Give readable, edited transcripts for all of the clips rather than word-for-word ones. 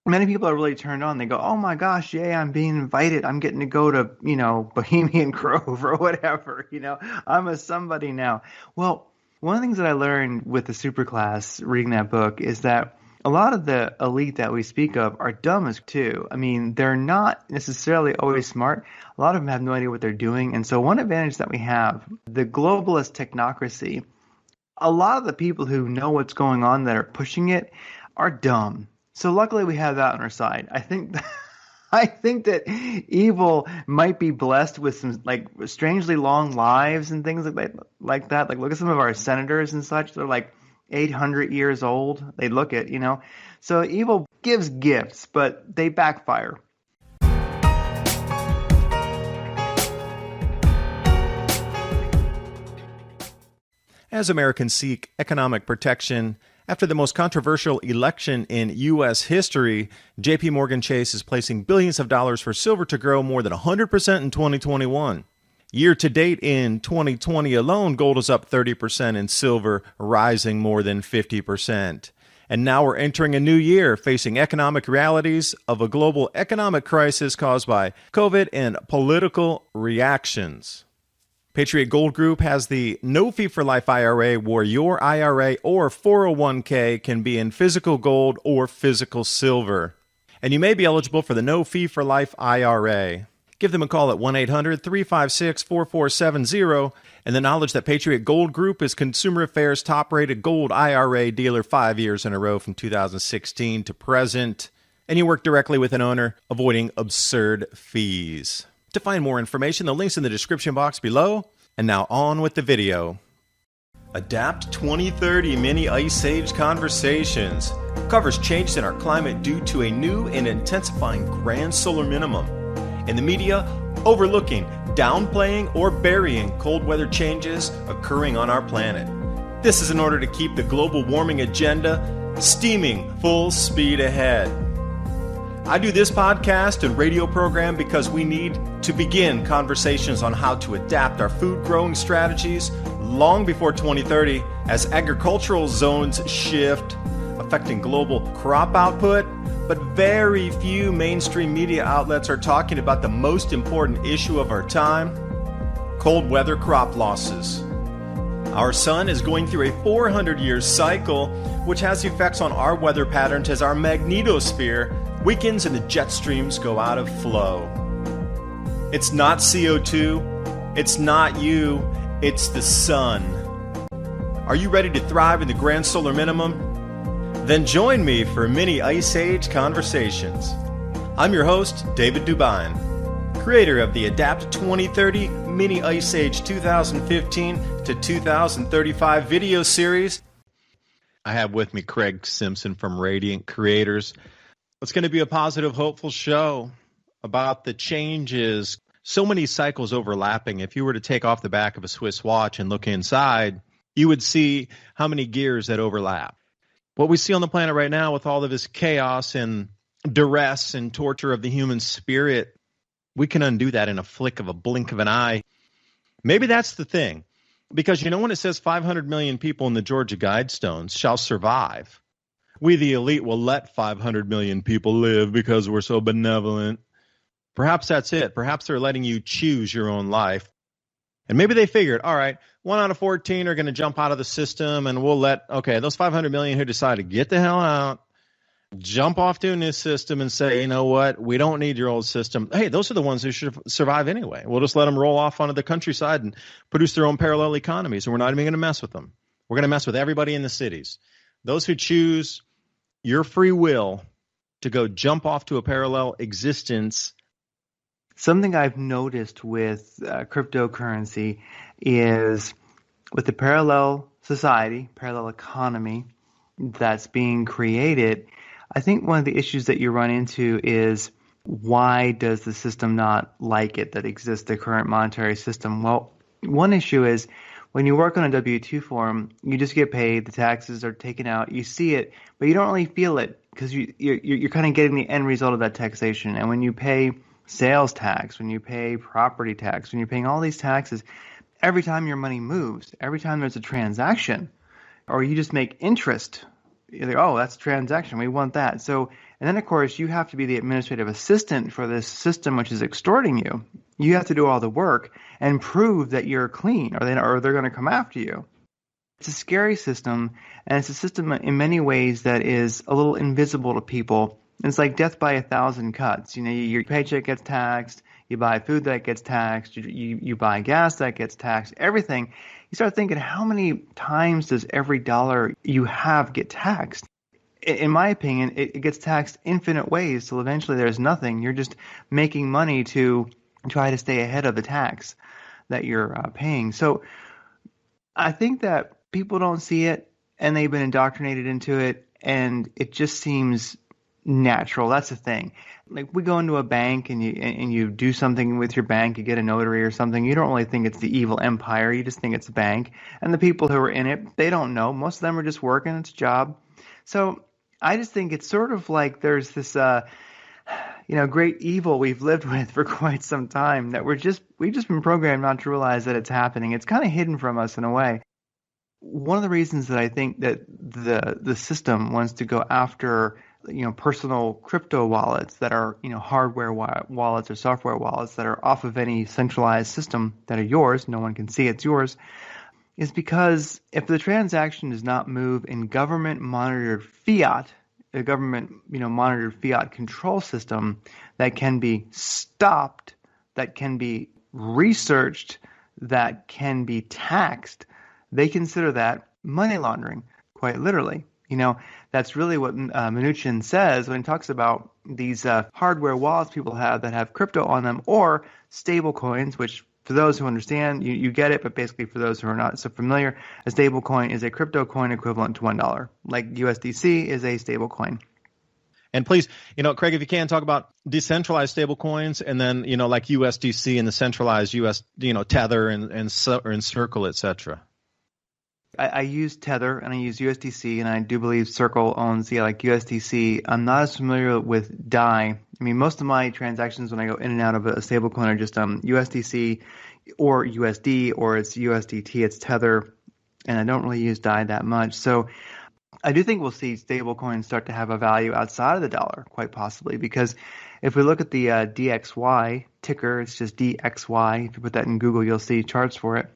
many people are really turned on. They go, "Oh my gosh, yay, I'm being invited. I'm getting to go to, Bohemian Grove or whatever, I'm a somebody now." Well, one of the things that I learned with the Superclass reading that book is that a lot of the elite that we speak of are dumb as too. I mean, they're not necessarily always smart. A lot of them have no idea what they're doing. And so one advantage that we have, the globalist technocracy, a lot of the people who know what's going on that are pushing it are dumb. So luckily we have that on our side. I think that evil might be blessed with some like strangely long lives and things like that. Like look at some of our senators and such. They're like 800 years old. They look it. So evil gives gifts, but they backfire. As Americans seek economic protection, after the most controversial election in U.S. history, J.P. Morgan Chase is placing billions of dollars for silver to grow more than 100% in 2021. Year to date in 2020 alone, gold is up 30% and silver rising more than 50%. And now we're entering a new year facing economic realities of a global economic crisis caused by COVID and political reactions. Patriot Gold Group has the No Fee for Life IRA, where your IRA or 401k can be in physical gold or physical silver. And you may be eligible for the No Fee for Life IRA. Give them a call at 1-800-356-4470 and the knowledge that Patriot Gold Group is Consumer Affairs top-rated gold IRA dealer 5 years in a row from 2016 to present. And you work directly with an owner, avoiding absurd fees. To find more information, the link's in the description box below. And now on with the video. Adapt 2030 Mini Ice Age Conversations covers changes in our climate due to a new and intensifying grand solar minimum. In the media, overlooking, downplaying, or burying cold weather changes occurring on our planet. This is in order to keep the global warming agenda steaming full speed ahead. I do this podcast and radio program because we need to begin conversations on how to adapt our food growing strategies long before 2030 as agricultural zones shift, affecting global crop output. But very few mainstream media outlets are talking about the most important issue of our time: cold weather crop losses. Our sun is going through a 400-year cycle, which has effects on our weather patterns as our magnetosphere weakens and the jet streams go out of flow. It's not CO2, it's not you, it's the sun. Are you ready to thrive in the grand solar minimum? Then join me for Mini Ice Age Conversations. I'm your host, David DuByne, creator of the Adapt 2030 Mini Ice Age 2015 to 2035 video series. I have with me Craig Simpson from Radiant Creators. It's going to be a positive, hopeful show about the changes. So many cycles overlapping. If you were to take off the back of a Swiss watch and look inside, you would see how many gears that overlap. What we see on the planet right now with all of this chaos and duress and torture of the human spirit, we can undo that in a flick of a blink of an eye. Maybe that's the thing. Because when it says 500 million people in the Georgia Guidestones shall survive, we, the elite, will let 500 million people live because we're so benevolent. Perhaps that's it. Perhaps they're letting you choose your own life. And maybe they figured, all right, 1 out of 14 are going to jump out of the system, and we'll let, those 500 million who decide to get the hell out, jump off to a new system and say, you know what, we don't need your old system. Hey, those are the ones who should survive anyway. We'll just let them roll off onto the countryside and produce their own parallel economies, and we're not even going to mess with them. We're going to mess with everybody in the cities. Those who choose your free will to go jump off to a parallel existence. Something I've noticed with cryptocurrency is with the parallel society, parallel economy that's being created, I think one of the issues that you run into is, why does the system not like it that exists, the current monetary system? Well, one issue is when you work on a W-2 form, you just get paid, the taxes are taken out, you see it, but you don't really feel it because you're kind of getting the end result of that taxation. And when you pay sales tax, when you pay property tax, when you're paying all these taxes, every time your money moves, every time there's a transaction, or you just make interest, you're like, oh, that's a transaction, we want that. So And then, of course, you have to be the administrative assistant for this system which is extorting you. You have to do all the work and prove that you're clean, or they're going to come after you. It's a scary system, and it's a system in many ways that is a little invisible to people. It's like death by 1,000 cuts. Your paycheck gets taxed, you buy food that gets taxed, you buy gas that gets taxed, everything. You start thinking, how many times does every dollar you have get taxed? In my opinion, it gets taxed infinite ways till eventually there's nothing. You're just making money to try to stay ahead of the tax that you're paying. So I think that people don't see it, and they've been indoctrinated into it, and it just seems natural. That's the thing. Like, we go into a bank and you do something with your bank, you get a notary or something. You don't really think it's the evil empire. You just think it's a bank. And the people who are in it, they don't know. Most of them are just working. It's a job. So I just think it's sort of like there's this great evil we've lived with for quite some time that we've just been programmed not to realize that it's happening. It's kind of hidden from us in a way. One of the reasons that I think that the system wants to go after personal crypto wallets that are hardware wallets or software wallets that are off of any centralized system that are yours, no one can see it's yours, is because if the transaction does not move in government monitored fiat, a government monitored fiat control system that can be stopped, that can be researched, that can be taxed, they consider that money laundering, quite literally. That's really what Mnuchin says when he talks about these hardware wallets people have that have crypto on them, or stable coins, which for those who understand, you get it, but basically for those who are not so familiar, a stable coin is a crypto coin equivalent to $1. Like USDC is a stable coin. And please, Craig, if you can, talk about decentralized stable coins, and then, like USDC and the centralized US, Tether and Circle, et cetera. I use Tether and I use USDC, and I do believe Circle owns USDC. I'm not as familiar with DuByne. I mean, most of my transactions when I go in and out of a stablecoin are just USDC or USD, or it's USDT, it's Tether, and I don't really use DuByne that much. So I do think we'll see stablecoins start to have a value outside of the dollar, quite possibly, because if we look at the DXY ticker, it's just DXY. If you put that in Google, you'll see charts for it.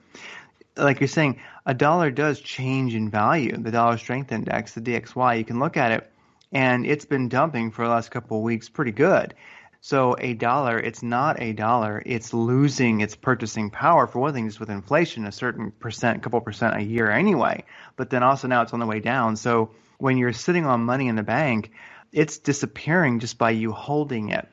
Like you're saying, a dollar does change in value. The dollar strength index, the DXY, you can look at it, and it's been dumping for the last couple of weeks pretty good. So a dollar, it's not a dollar. It's losing its purchasing power, for one thing, just with inflation, a certain percent, couple percent a year anyway. But then also now it's on the way down. So when you're sitting on money in the bank, it's disappearing just by you holding it.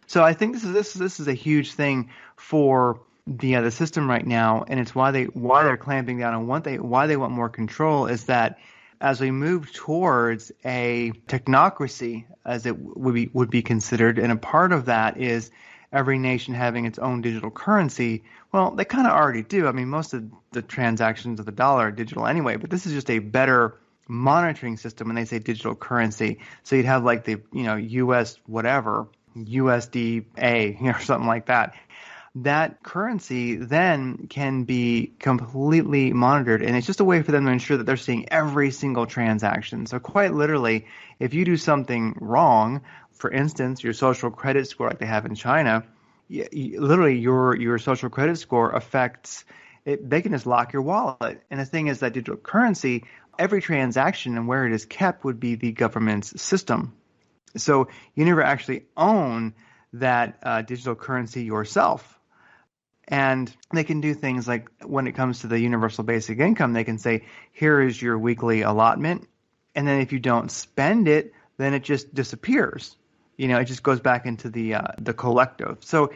So I think this is a huge thing for the system right now, and it's why they're clamping down on why they want more control, is that as we move towards a technocracy, as it would be considered, and a part of that is every nation having its own digital currency. Well, they kind of already do. I mean, most of the transactions of the dollar are digital anyway, but this is just a better monitoring system when they say digital currency. So you'd have like the US whatever, USDA, or something like that. That currency then can be completely monitored, and it's just a way for them to ensure that they're seeing every single transaction. So quite literally, if you do something wrong, for instance, your social credit score like they have in China, literally your social credit score affects it. They can just lock your wallet. And the thing is that digital currency, every transaction and where it is kept would be the government's system. So you never actually own that digital currency yourself. And they can do things like when it comes to the universal basic income, they can say, here is your weekly allotment. And then if you don't spend it, then it just disappears. It just goes back into the collective. So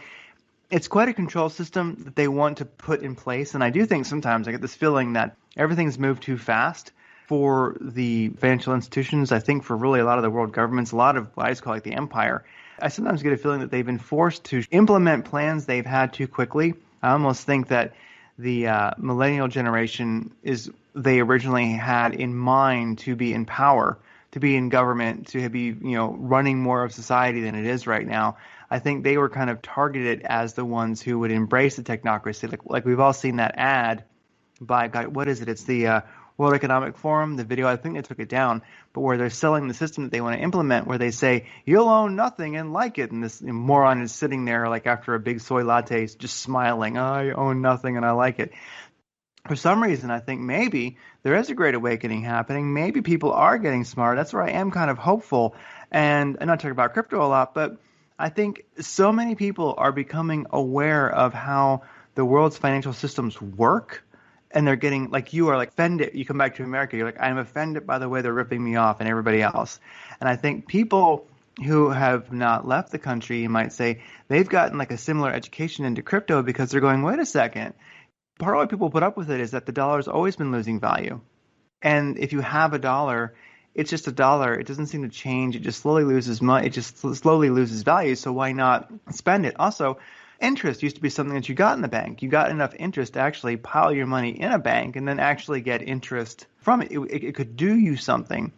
it's quite a control system that they want to put in place. And I do think sometimes I get this feeling that everything's moved too fast for the financial institutions. I think for really a lot of the world governments, a lot of what I just call the empire, I sometimes get a feeling that they've been forced to implement plans they've had too quickly. I almost think that the millennial generation they originally had in mind to be in power, to be in government, to be running more of society than it is right now. I think they were kind of targeted as the ones who would embrace the technocracy. Like we've all seen that ad by, God, what is it? It's the World Economic Forum, the video, I think they took it down, but where they're selling the system that they want to implement, where they say, you'll own nothing and like it. And this moron is sitting there like after a big soy latte, just smiling, I own nothing and I like it. For some reason, I think maybe there is a great awakening happening. Maybe people are getting smart. That's where I am kind of hopeful. And I'm not talking about crypto a lot, but I think so many people are becoming aware of how the world's financial systems work. And they're getting, like you are, like offended. You come back to America, you're like, I'm offended by the way they're ripping me off and everybody else. And I think people who have not left the country, you might say, they've gotten like a similar education into crypto because they're going, wait a second. Part of why people put up with it is that the dollar's always been losing value. And if you have a dollar, it's just a dollar. It doesn't seem to change. It just slowly loses money. It just slowly loses value. So why not spend it? Also, interest used to be something that you got in the bank. You got enough interest to actually pile your money in a bank and then actually get interest from it. It could do you something.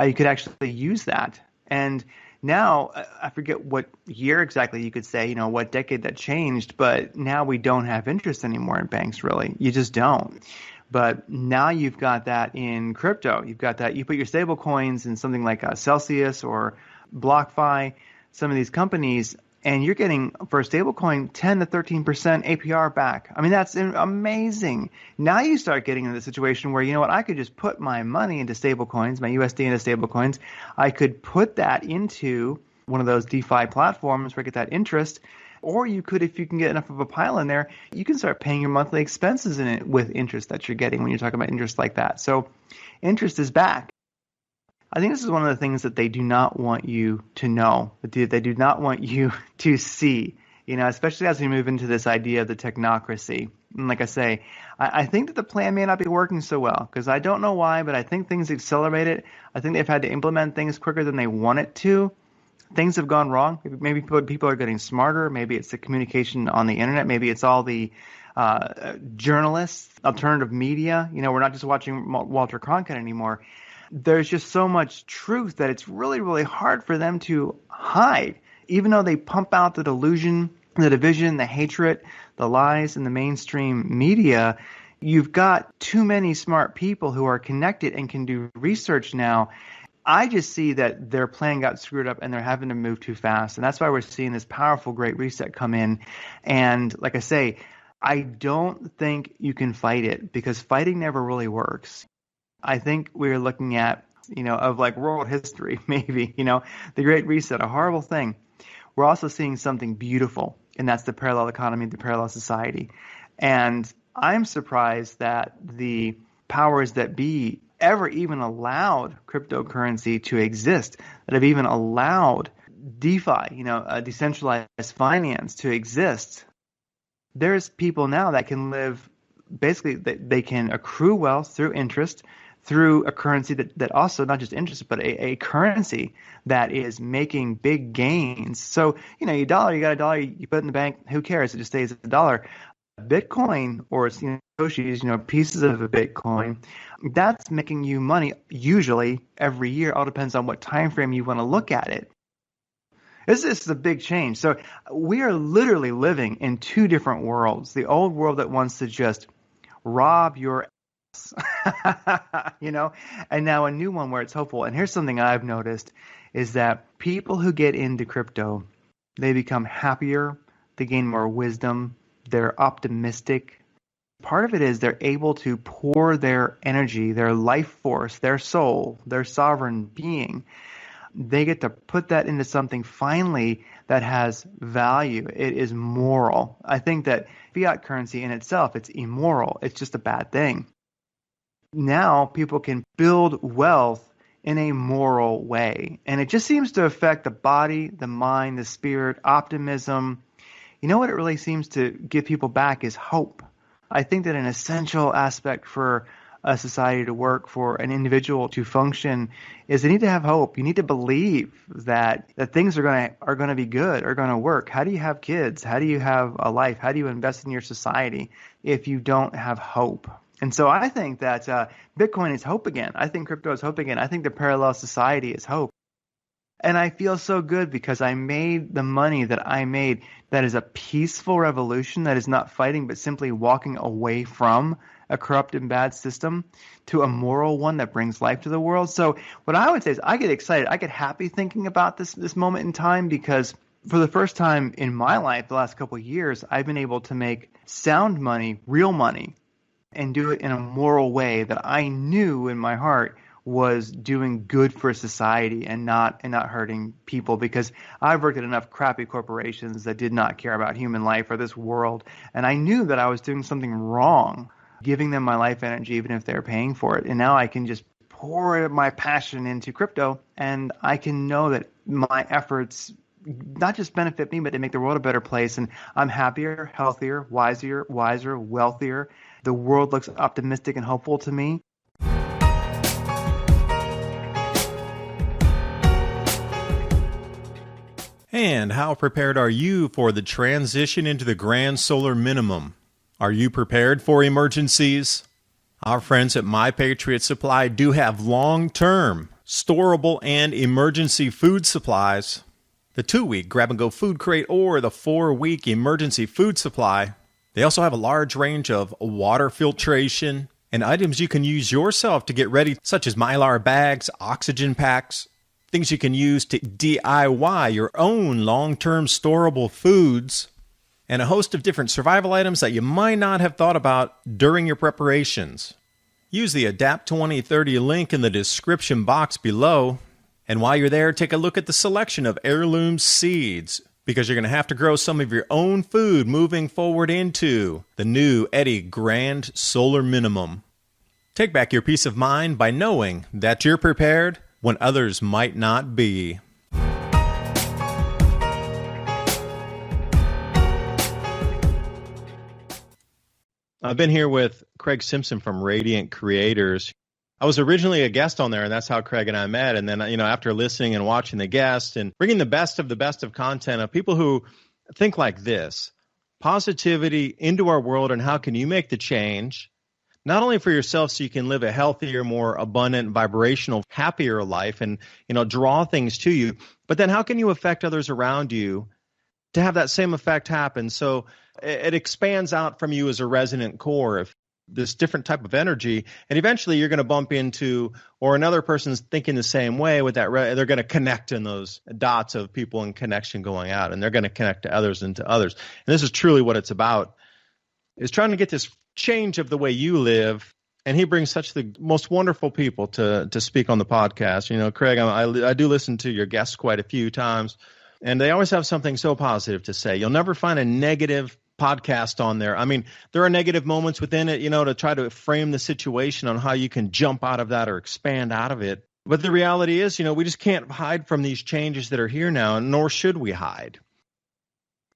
You could actually use that. And now, I forget what year exactly you could say, what decade that changed, but now we don't have interest anymore in banks, really. You just don't. But now you've got that in crypto. You've got that. You put your stable coins in something like Celsius or BlockFi, some of these companies, and you're getting, for a stable coin, 10 to 13% APR back. I mean, that's amazing. Now you start getting into the situation where, you know what, I could just put my money into stable coins, my USD into stable coins. I could put that into one of those DeFi platforms where I get that interest. Or you could, if you can get enough of a pile in there, you can start paying your monthly expenses in it with interest that you're getting when you're talking about interest like that. So interest is back. I think this is one of the things that they do not want you to know, that they do not want you to see, especially as we move into this idea of the technocracy. And like I say, I think that the plan may not be working so well because I don't know why, but I think things accelerated. I think they've had to implement things quicker than they wanted to. Things have gone wrong. Maybe people are getting smarter. Maybe it's the communication on the internet. Maybe it's all the journalists, alternative media. We're not just watching Walter Cronkite anymore. There's just so much truth that it's really, really hard for them to hide. Even though they pump out the delusion, the division, the hatred, the lies in the mainstream media, you've got too many smart people who are connected and can do research now. I just see that their plan got screwed up and they're having to move too fast. And that's why we're seeing this powerful Great Reset come in. And like I say, I don't think you can fight it because fighting never really works. I think we're looking at, of like world history, maybe, the Great Reset, a horrible thing. We're also seeing something beautiful, and that's the parallel economy, the parallel society. And I'm surprised that the powers that be ever even allowed cryptocurrency to exist, that have even allowed DeFi, decentralized finance to exist. There's people now that can live, basically, they can accrue wealth through interest, through a currency that also, not just interest, but a currency that is making big gains. So, you got a dollar, you put it in the bank, who cares? It just stays at the dollar. Bitcoin, or it's, Satoshis, pieces of a Bitcoin, that's making you money usually every year. All depends on what time frame you want to look at it. This is a big change. So we are literally living in two different worlds. The old world that wants to just rob your and now a new one where it's hopeful. And here's something I've noticed is that people who get into crypto, they become happier, they gain more wisdom, they're optimistic. Part of it is they're able to pour their energy, their life force, their soul, their sovereign being. They get to put that into something finally that has value. It is moral. I think that fiat currency in itself, it's immoral. It's just a bad thing. Now people can build wealth in a moral way. And it just seems to affect the body, the mind, the spirit, optimism. What it really seems to give people back is hope. I think that an essential aspect for a society to work, for an individual to function, is they need to have hope. You need to believe that things are going to be good, are going to work. How do you have kids? How do you have a life? How do you invest in your society if you don't have hope? And so I think that Bitcoin is hope again. I think crypto is hope again. I think the parallel society is hope. And I feel so good because I made the money that I made that is a peaceful revolution that is not fighting, but simply walking away from a corrupt and bad system to a moral one that brings life to the world. So what I would say is I get excited. I get happy thinking about this moment in time because for the first time in my life, the last couple of years, I've been able to make sound money, real money, and do it in a moral way that I knew in my heart was doing good for society and not hurting people, because I've worked at enough crappy corporations that did not care about human life or this world, and I knew that I was doing something wrong, giving them my life energy even if they're paying for it. And now I can just pour my passion into crypto, and I can know that my efforts not just benefit me, but they make the world a better place. And I'm happier, healthier, wiser, wealthier. The world looks optimistic and hopeful to me. And how prepared are you for the transition into the grand solar minimum? Are you prepared for emergencies? Our friends at My Patriot Supply do have long-term, storable, and emergency food supplies. The 2-week grab-and-go food crate or the 4-week emergency food supply. They also have a large range of water filtration and items you can use yourself to get ready, such as Mylar bags, oxygen packs, things you can use to DIY your own long-term storable foods, and a host of different survival items that you might not have thought about during your preparations. Use the Adapt 2030 link in the description box below. And while you're there, take a look at the selection of heirloom seeds, because you're going to have to grow some of your own food moving forward into the new Eddy Grand Solar Minimum. Take back your peace of mind by knowing that you're prepared when others might not be. I've been here with Craig Simpson from Radiant Creators. I was originally a guest on there, and that's how Craig and I met. And then, after listening and watching the guest and bringing the best of content of people who think like this, positivity into our world, and how can you make the change, not only for yourself so you can live a healthier, more abundant, vibrational, happier life and, draw things to you, but then how can you affect others around you to have that same effect happen? So it expands out from you as a resonant core of this different type of energy, and eventually you're going to bump into, or another person's thinking the same way with that, they're going to connect in those dots of people in connection going out, and they're going to connect to others and to others. And this is truly what it's about, is trying to get this change of the way you live. And he brings such the most wonderful people to speak on the podcast. Craig, I do listen to your guests quite a few times, and they always have something so positive to say. You'll never find a negative podcast on there. I mean, there are negative moments within it, to try to frame the situation on how you can jump out of that or expand out of it. But the reality is, we just can't hide from these changes that are here now, and nor should we hide.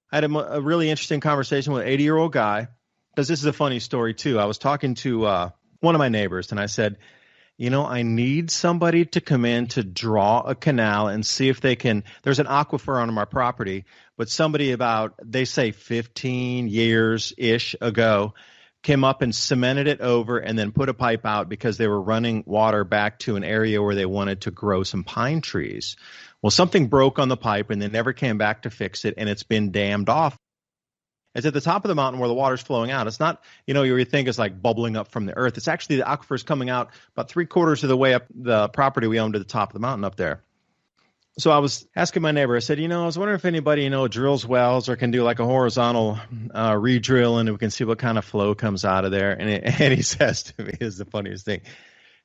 I had a really interesting conversation with an 80-year-old guy, because this is a funny story too. I was talking to one of my neighbors, and I said, I need somebody to come in to draw a canal and see if they can. There's an aquifer on my property, but somebody about, they say 15 years-ish ago, came up and cemented it over and then put a pipe out because they were running water back to an area where they wanted to grow some pine trees. Well, something broke on the pipe and they never came back to fix it, and it's been dammed off. It's at the top of the mountain where the water's flowing out. It's not, you think it's like bubbling up from the earth. It's actually the aquifer's coming out about 3/4 of the way up the property we own to the top of the mountain up there. So I was asking my neighbor, I said, I was wondering if anybody, drills wells or can do like a horizontal re-drill, and we can see what kind of flow comes out of there. And he says to me, this is the funniest thing.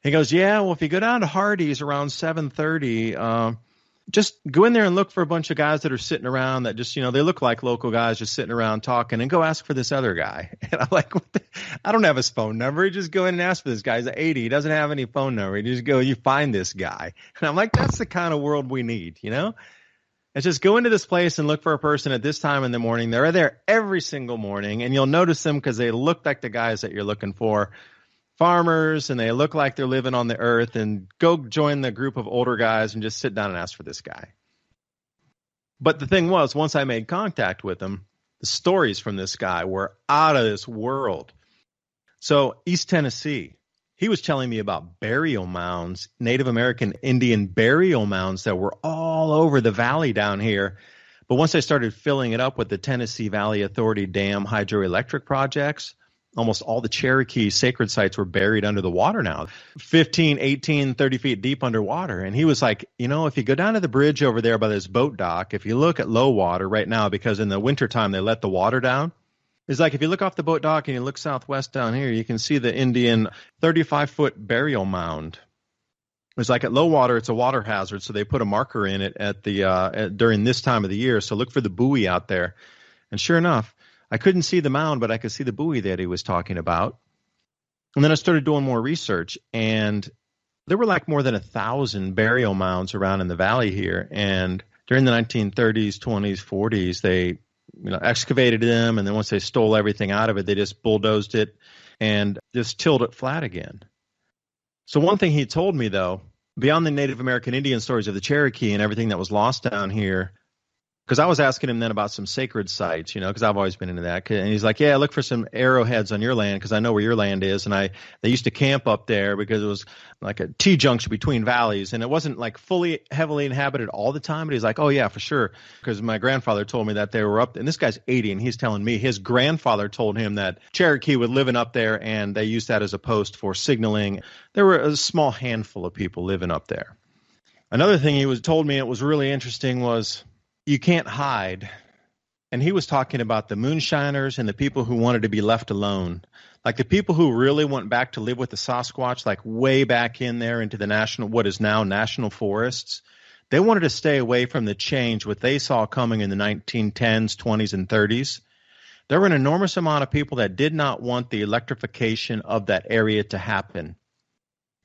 He goes, yeah, well, if you go down to Hardee's around 7:30, just go in there and look for a bunch of guys that are sitting around that just, they look like local guys just sitting around talking, and go ask for this other guy. And I'm like, I don't have his phone number. You just go in and ask for this guy. He's 80. He doesn't have any phone number. You just go, you find this guy. And I'm like, that's the kind of world we need, It's just go into this place and look for a person at this time in the morning. They're there every single morning, and you'll notice them because they look like the guys that you're looking for. Farmers, and they look like they're living on the earth, and go join the group of older guys and just sit down and ask for this guy. But the thing was, once I made contact with him, the stories from this guy were out of this world. So East Tennessee, he was telling me about burial mounds, Native American Indian burial mounds that were all all over the valley down here. But once they started filling it up with the Tennessee Valley Authority Dam hydroelectric projects, almost all the Cherokee sacred sites were buried under the water now, 15, 18, 30 feet deep underwater. And he was like, if you go down to the bridge over there by this boat dock, if you look at low water right now, because in the wintertime they let the water down, it's like if you look off the boat dock and you look southwest down here, you can see the Indian 35-foot burial mound. It's like at low water, it's a water hazard, so they put a marker in it during this time of the year. So look for the buoy out there. And sure enough, I couldn't see the mound, but I could see the buoy that he was talking about. And then I started doing more research, and there were like more than 1,000 burial mounds around in the valley here. And during the 1930s, 20s, 40s, they excavated them, and then once they stole everything out of it, they just bulldozed it and just tilled it flat again. So one thing he told me, though, beyond the Native American Indian stories of the Cherokee and everything that was lost down here, because I was asking him then about some sacred sites, because I've always been into that. And he's like, yeah, look for some arrowheads on your land because I know where your land is. And they used to camp up there because it was like a T-junction between valleys. And it wasn't like fully heavily inhabited all the time. But he's like, oh, yeah, for sure. Because my grandfather told me that they were up. And this guy's 80, and he's telling me his grandfather told him that Cherokee would live up there, and they used that as a post for signaling. There were a small handful of people living up there. Another thing he told me it was really interesting was, you can't hide. And he was talking about the moonshiners and the people who wanted to be left alone. Like the people who really went back to live with the Sasquatch, like way back in there into the what is now national forests. They wanted to stay away from the change, what they saw coming in the 1910s, 20s, and 30s. There were an enormous amount of people that did not want the electrification of that area to happen.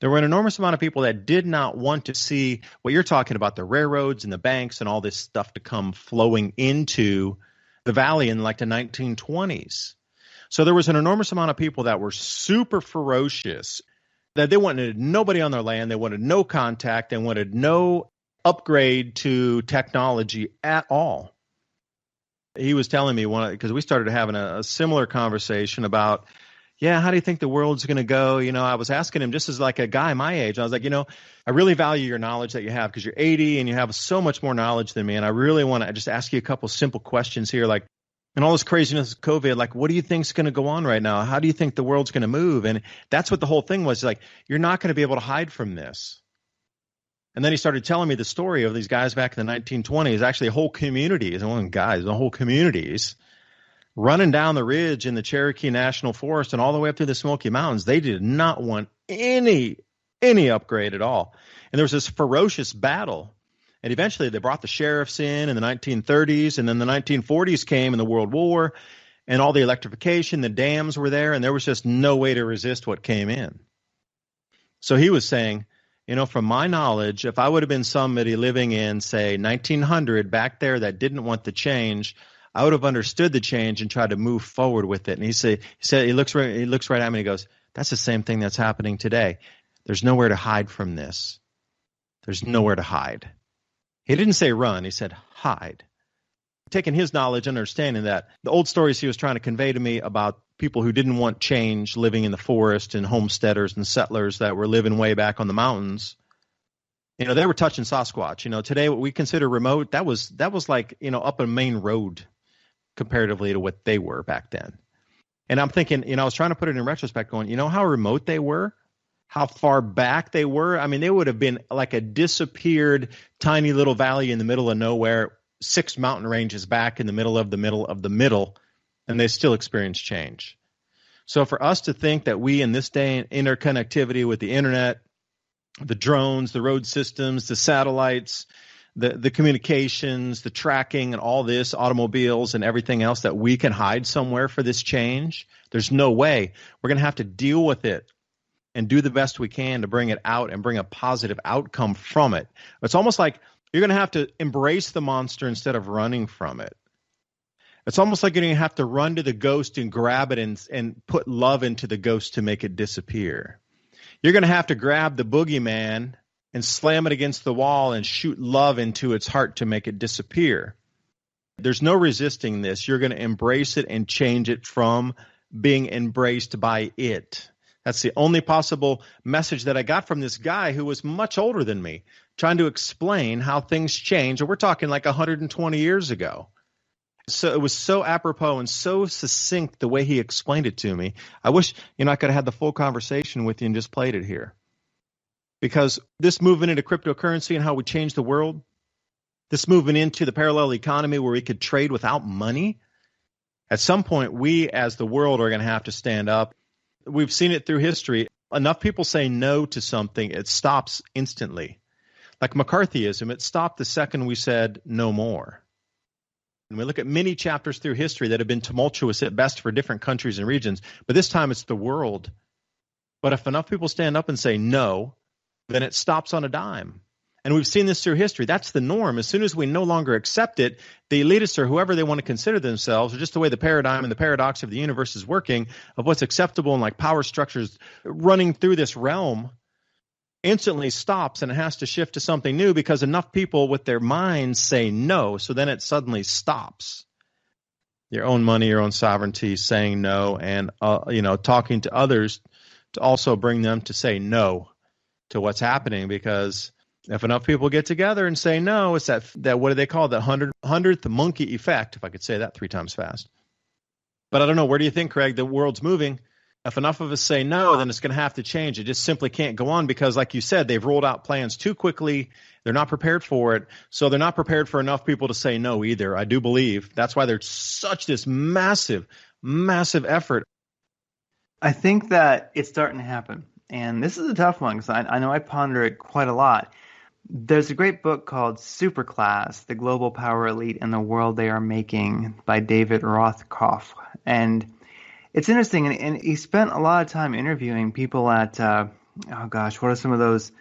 There were an enormous amount of people that did not want to see what you're talking about, the railroads and the banks and all this stuff to come flowing into the valley in like the 1920s. So there was an enormous amount of people that were super ferocious, that they wanted nobody on their land. They wanted no contact. They wanted no upgrade to technology at all. He was telling me because we started having a similar conversation about, yeah, how do you think the world's going to go? I was asking him just as like a guy my age. I was like, I really value your knowledge that you have because you're 80 and you have so much more knowledge than me. And I really want to just ask you a couple simple questions here. Like, and all this craziness of COVID, like, what do you think's going to go on right now? How do you think the world's going to move? And that's what the whole thing was. Like, you're not going to be able to hide from this. And then he started telling me the story of these guys back in the 1920s, actually whole communities, and one guys, the whole communities, running down the ridge in the Cherokee National Forest and all the way up through the Smoky Mountains. They did not want any upgrade at all. And there was this ferocious battle. And eventually they brought the sheriffs in the 1930s, and then the 1940s came in the World War, and all the electrification, the dams were there, and there was just no way to resist what came in. So he was saying, from my knowledge, if I would have been somebody living in, say, 1900 back there that didn't want the change, I would have understood the change and tried to move forward with it. And he said he looks right at me and he goes, that's the same thing that's happening today. There's nowhere to hide from this. There's nowhere to hide. He didn't say run. He said hide. Taking his knowledge and understanding that the old stories he was trying to convey to me about people who didn't want change living in the forest and homesteaders and settlers that were living way back on the mountains, they were touching Sasquatch. Today what we consider remote, that was like, up a main road comparatively to what they were back then. And I'm thinking, I was trying to put it in retrospect going, how remote they were, how far back they were. I mean, they would have been like a disappeared tiny little valley in the middle of nowhere, 6 mountain ranges back in the middle of the middle of the middle, and they still experience change. So for us to think that we in this day in interconnectivity with the internet, the drones, the road systems, the satellites, the communications, the tracking, and all this, automobiles and everything else, that we can hide somewhere for this change, there's no way. We're going to have to deal with it and do the best we can to bring it out and bring a positive outcome from it. It's almost like you're going to have to embrace the monster instead of running from it. It's almost like you're going to have to run to the ghost and grab it and put love into the ghost to make it disappear. You're going to have to grab the boogeyman and slam it against the wall and shoot love into its heart to make it disappear. There's no resisting this. You're going to embrace it and change it from being embraced by it. That's the only possible message that I got from this guy who was much older than me. trying to explain how things change. And we're talking like 120 years ago. So it was so apropos and so succinct the way he explained it to me. I wish, I could have had the full conversation with you and just played it here. Because this movement into cryptocurrency and how we change the world, this movement into the parallel economy where we could trade without money, at some point we as the world are going to have to stand up. We've seen it through history. Enough people say no to something, it stops instantly. Like McCarthyism, it stopped the second we said no more. And we look at many chapters through history that have been tumultuous at best for different countries and regions, but this time it's the world. But if enough people stand up and say no, then it stops on a dime. And we've seen this through history. That's the norm. As soon as we no longer accept it, the elitists or whoever they want to consider themselves, or just the way the paradigm and the paradox of the universe is working, of what's acceptable and like power structures running through this realm, instantly stops, and it has to shift to something new because enough people with their minds say no. So then it suddenly stops. Your own money, your own sovereignty, saying no, and talking to others to also bring them to say no to what's happening. Because if enough people get together and say no, it's that what do they call it? The 100th monkey effect, if I could say that 3 times fast. But I don't know. Where do you think, Craig, the world's moving? If enough of us say no, then it's going to have to change. It just simply can't go on because, like you said, they've rolled out plans too quickly. They're not prepared for it. So they're not prepared for enough people to say no either, I do believe. That's why there's such this massive, massive effort. I think that it's starting to happen. And this is a tough one because I know I ponder it quite a lot. There's a great book called Superclass, The Global Power Elite and the World They Are Making by David Rothkopf. And it's interesting, and he spent a lot of time interviewing people at, what are some of those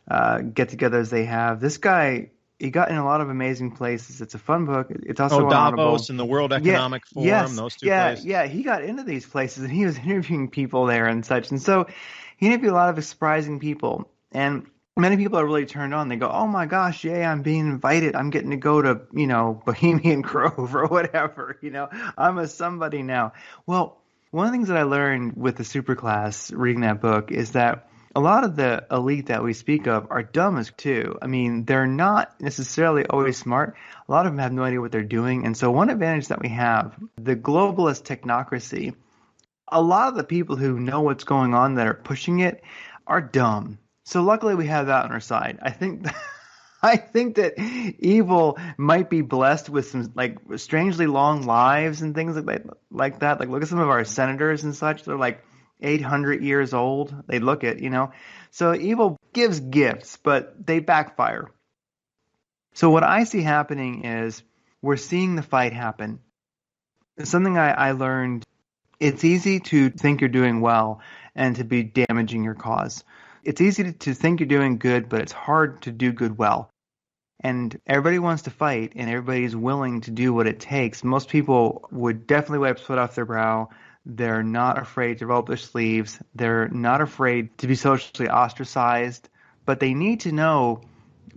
get-togethers they have? This guy, he got in a lot of amazing places. It's a fun book. It's also Davos and the World Economic Forum, those two places. Yeah, he got into these places, and he was interviewing people there and such. And so he interviewed a lot of surprising people. And many people are really turned on. They go, oh my gosh, yeah, I'm being invited. I'm getting to go to, Bohemian Grove or whatever. I'm a somebody now. Well, one of the things that I learned with the Superclass reading that book is that a lot of the elite that we speak of are dumb as too. I mean, they're not necessarily always smart. A lot of them have no idea what they're doing. And so one advantage that we have, the globalist technocracy, a lot of the people who know what's going on that are pushing it are dumb. So luckily we have that on our side. I think that evil might be blessed with some like strangely long lives and things like that. Like look at some of our senators and such. They're like 800 years old. They look at, So evil gives gifts, but they backfire. So what I see happening is we're seeing the fight happen. It's something I learned. It's easy to think you're doing well and to be damaging your cause. It's easy to think you're doing good, but it's hard to do good well. And everybody wants to fight, and everybody's willing to do what it takes. Most people would definitely wipe sweat off their brow. They're not afraid to roll up their sleeves. They're not afraid to be socially ostracized. But they need to know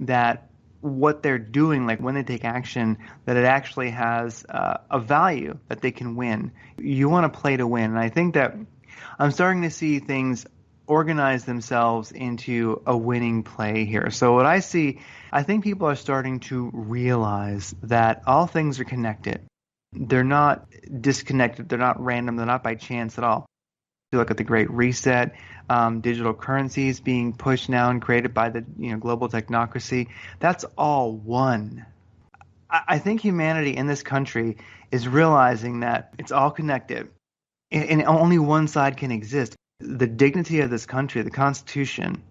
that what they're doing, like when they take action, that it actually has a value that they can win. You want to play to win. And I think that I'm starting to see things organize themselves into a winning play here. So what I see, I think people are starting to realize that all things are connected. They're not disconnected. They're not random. They're not by chance at all. You look at the Great Reset, digital currencies being pushed now and created by the global technocracy. That's all one. I think humanity in this country is realizing that it's all connected, and only one side can exist. The dignity of this country, the Constitution,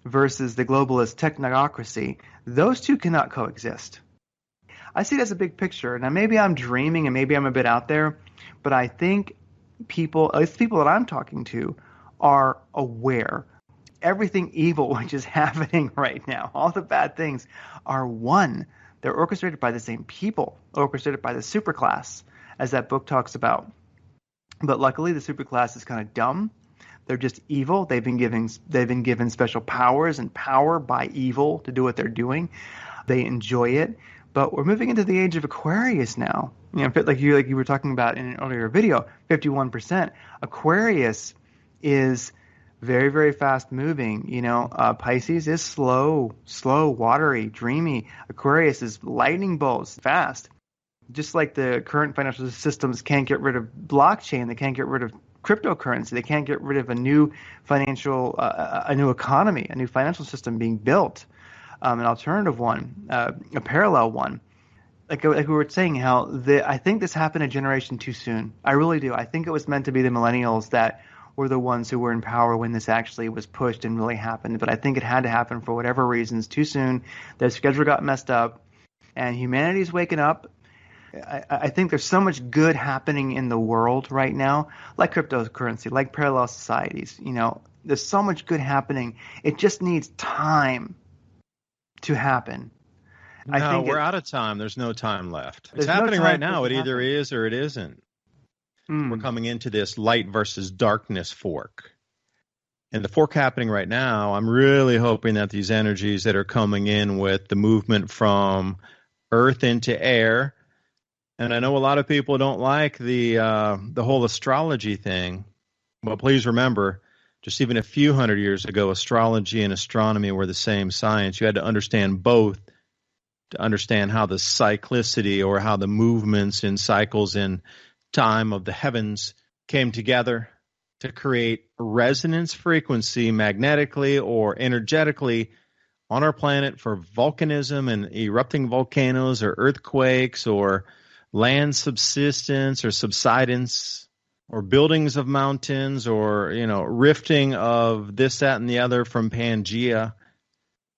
versus the globalist technocracy, those two cannot coexist. I see it as a big picture. Now, maybe I'm dreaming and maybe I'm a bit out there, but I think people, at least the people that I'm talking to, are aware. Everything evil which is happening right now, all the bad things, are one. They're orchestrated by the same people, orchestrated by the superclass, as that book talks about. But luckily, the superclass is kind of dumb. They're just evil. They've been given special powers and power by evil to do what they're doing. They enjoy it. But we're moving into the age of Aquarius now. Like you were talking about in an earlier video, 51%. Aquarius is very, very fast moving. Pisces is slow, watery, dreamy. Aquarius is lightning bolts, fast. Just like the current financial systems can't get rid of blockchain, they can't get rid of cryptocurrency, they can't get rid of a new a new economy, a new financial system being built, an alternative one, a parallel one. Like we were saying, I think this happened a generation too soon. I really do. I think it was meant to be the millennials that were the ones who were in power when this actually was pushed and really happened. But I think it had to happen for whatever reasons too soon. Their schedule got messed up, and humanity's waking up. I think there's so much good happening in the world right now, like cryptocurrency, like parallel societies. There's so much good happening. It just needs time to happen. No, we're out of time. There's no time left. It's happening right now. It either is or it isn't. We're coming into this light versus darkness fork. And the fork happening right now, I'm really hoping that these energies that are coming in with the movement from earth into air, and I know a lot of people don't like the whole astrology thing, but please remember, just even a few hundred years ago, astrology and astronomy were the same science. You had to understand both to understand how the cyclicity or how the movements in cycles in time of the heavens came together to create resonance frequency magnetically or energetically on our planet for volcanism and erupting volcanoes or earthquakes or land subsistence or subsidence or buildings of mountains or, rifting of this, that, and the other from Pangea.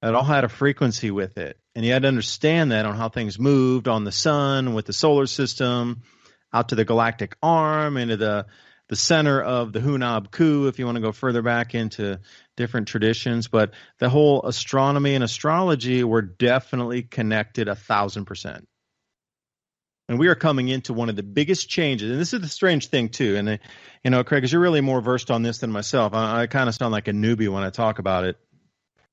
It all had a frequency with it. And you had to understand that on how things moved on the sun with the solar system, out to the galactic arm, into the center of the Hunab Ku, if you want to go further back into different traditions. But the whole astronomy and astrology were definitely connected 1,000%. And we are coming into one of the biggest changes. And this is the strange thing, too. And, Craig, because you're really more versed on this than myself, I kind of sound like a newbie when I talk about it.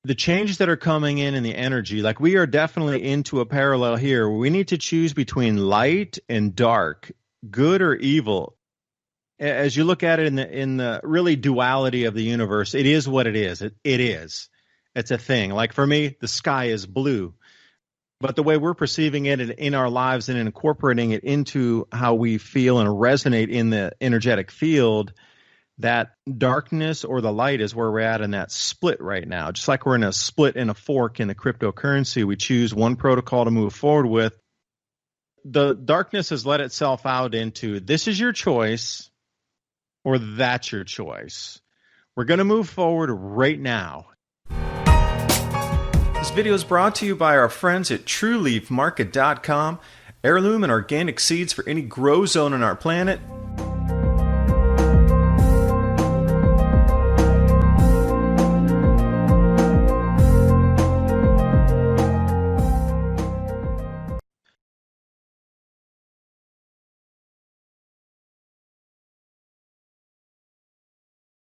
The changes that are coming in the energy, like we are definitely into a parallel here where we need to choose between light and dark, good or evil. As you look at it in the really duality of the universe, it is what it is. It is. It's a thing. Like for me, the sky is blue. But the way we're perceiving it in our lives and incorporating it into how we feel and resonate in the energetic field, that darkness or the light is where we're at in that split right now. Just like we're in a split in a fork in the cryptocurrency, we choose one protocol to move forward with. The darkness has let itself out into this is your choice or that's your choice. We're going to move forward right now. This video is brought to you by our friends at TrueLeafMarket.com. Heirloom and organic seeds for any grow zone on our planet.